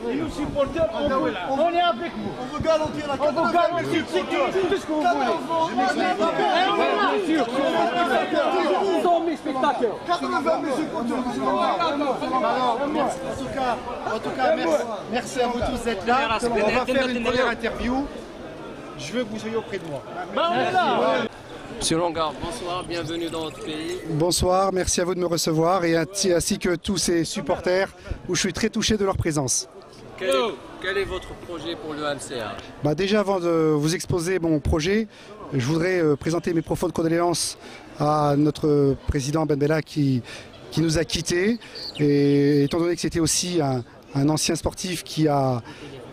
Et nous supporters, on est avec vous. On veut garantir la on veut garantir tout ce que vous voulez. Bien sûr. 100 000 spectateurs. 80 000 supporters. En tout cas, merci à vous tous d'être là. On va faire une première interview. Je veux que vous soyez auprès de moi. Monsieur Longard, bonsoir, bienvenue dans votre pays. Bonsoir, merci à vous de me recevoir et ainsi que tous ces supporters où je suis très touché de leur présence. Quel est votre projet pour le MCA? Déjà avant de vous exposer mon projet, je voudrais présenter mes profondes condoléances à notre président Ben Bella qui nous a quittés. Et étant donné que c'était aussi un ancien sportif qui a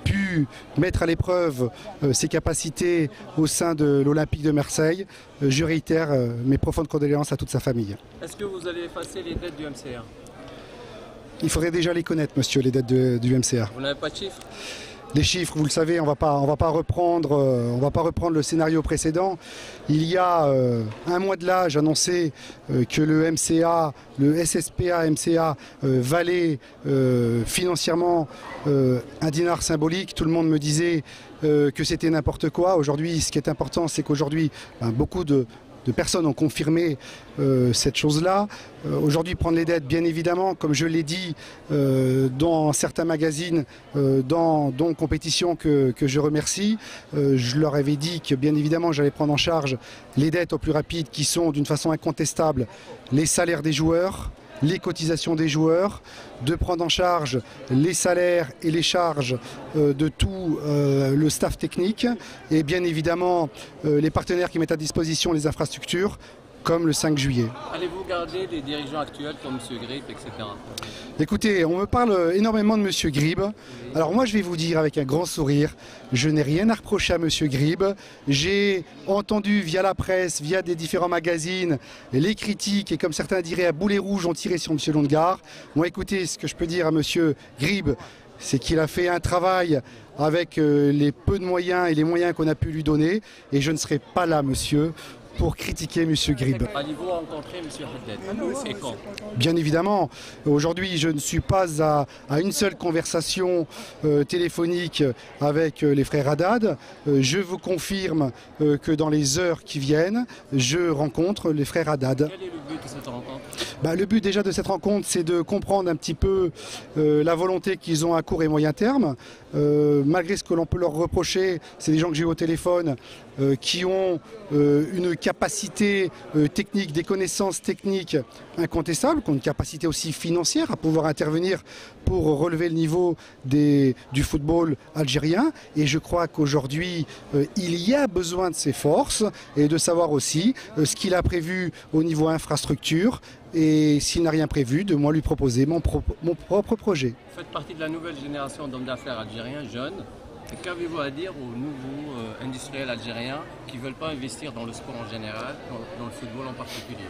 pu mettre à l'épreuve ses capacités au sein de l'Olympique de Marseille, je réitère mes profondes condoléances à toute sa famille. Est-ce que vous allez effacer les dettes du MCA? Il faudrait déjà les connaître, monsieur, les dettes du MCA. Vous n'avez pas de chiffres? Les chiffres, vous le savez, on va pas reprendre le scénario précédent. Il y a un mois de là, j'annonçais que le MCA, le SSPA MCA valait financièrement un dinar symbolique. Tout le monde me disait que c'était n'importe quoi. Aujourd'hui, ce qui est important, c'est qu'aujourd'hui, beaucoup de personnes ont confirmé cette chose-là. Aujourd'hui, prendre les dettes, bien évidemment, comme je l'ai dit dans certains magazines, dans compétition que je remercie, je leur avais dit que bien évidemment j'allais prendre en charge les dettes au plus rapide qui sont d'une façon incontestable les salaires des joueurs, les cotisations des joueurs, de prendre en charge les salaires et les charges de tout le staff technique et bien évidemment les partenaires qui mettent à disposition les infrastructures comme le 5 juillet. Allez-vous garder des dirigeants actuels comme M. Grib, etc. Écoutez, on me parle énormément de M. Grib. Alors moi je vais vous dire avec un grand sourire, je n'ai rien à reprocher à M. Grib. J'ai entendu via la presse, via des différents magazines, les critiques et comme certains diraient à boulet rouge ont tiré sur M. Longard. Moi écoutez, ce que je peux dire à M. Grib, c'est qu'il a fait un travail avec les peu de moyens et les moyens qu'on a pu lui donner et je ne serai pas là, monsieur, pour critiquer M. Grib. Allez-vous rencontrer M. Haddad et quand? Bien évidemment, aujourd'hui je ne suis pas à une seule conversation téléphonique avec les frères Haddad. Je vous confirme que dans les heures qui viennent, je rencontre les frères Haddad. Quel est le but de cette rencontre? Le but déjà de cette rencontre, c'est de comprendre un petit peu la volonté qu'ils ont à court et moyen terme. Malgré ce que l'on peut leur reprocher, c'est des gens que j'ai eu au téléphone qui ont une capacité technique, des connaissances techniques incontestables, qui ont une capacité aussi financière à pouvoir intervenir pour relever le niveau du football algérien. Et je crois qu'aujourd'hui, il y a besoin de ces forces et de savoir aussi ce qu'il a prévu au niveau infrastructure et s'il n'a rien prévu, de moi lui proposer mon propre projet. Vous faites partie de la nouvelle génération d'hommes d'affaires algériens jeunes. Qu'avez-vous à dire aux nouveaux industriels algériens qui ne veulent pas investir dans le sport en général, dans le football en particulier?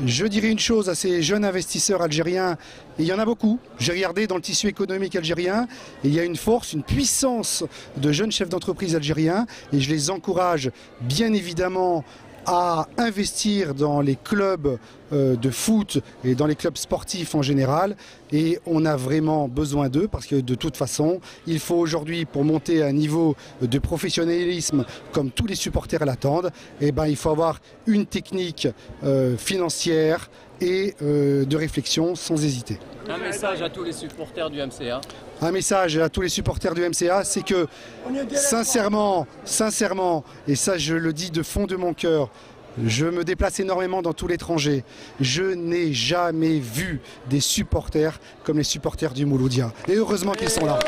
Je dirais une chose à ces jeunes investisseurs algériens, et il y en a beaucoup. J'ai regardé dans le tissu économique algérien, et il y a une force, une puissance de jeunes chefs d'entreprise algériens, et je les encourage bien évidemment à investir dans les clubs de foot et dans les clubs sportifs en général, et on a vraiment besoin d'eux parce que de toute façon il faut aujourd'hui, pour monter à un niveau de professionnalisme comme tous les supporters l'attendent, il faut avoir une technique financière et de réflexion sans hésiter. Un message à tous les supporters du MCA. Un message à tous les supporters du MCA, c'est que sincèrement, et ça je le dis de fond de mon cœur, je me déplace énormément dans tout l'étranger. Je n'ai jamais vu des supporters comme les supporters du Mouloudia. Et heureusement qu'ils sont là.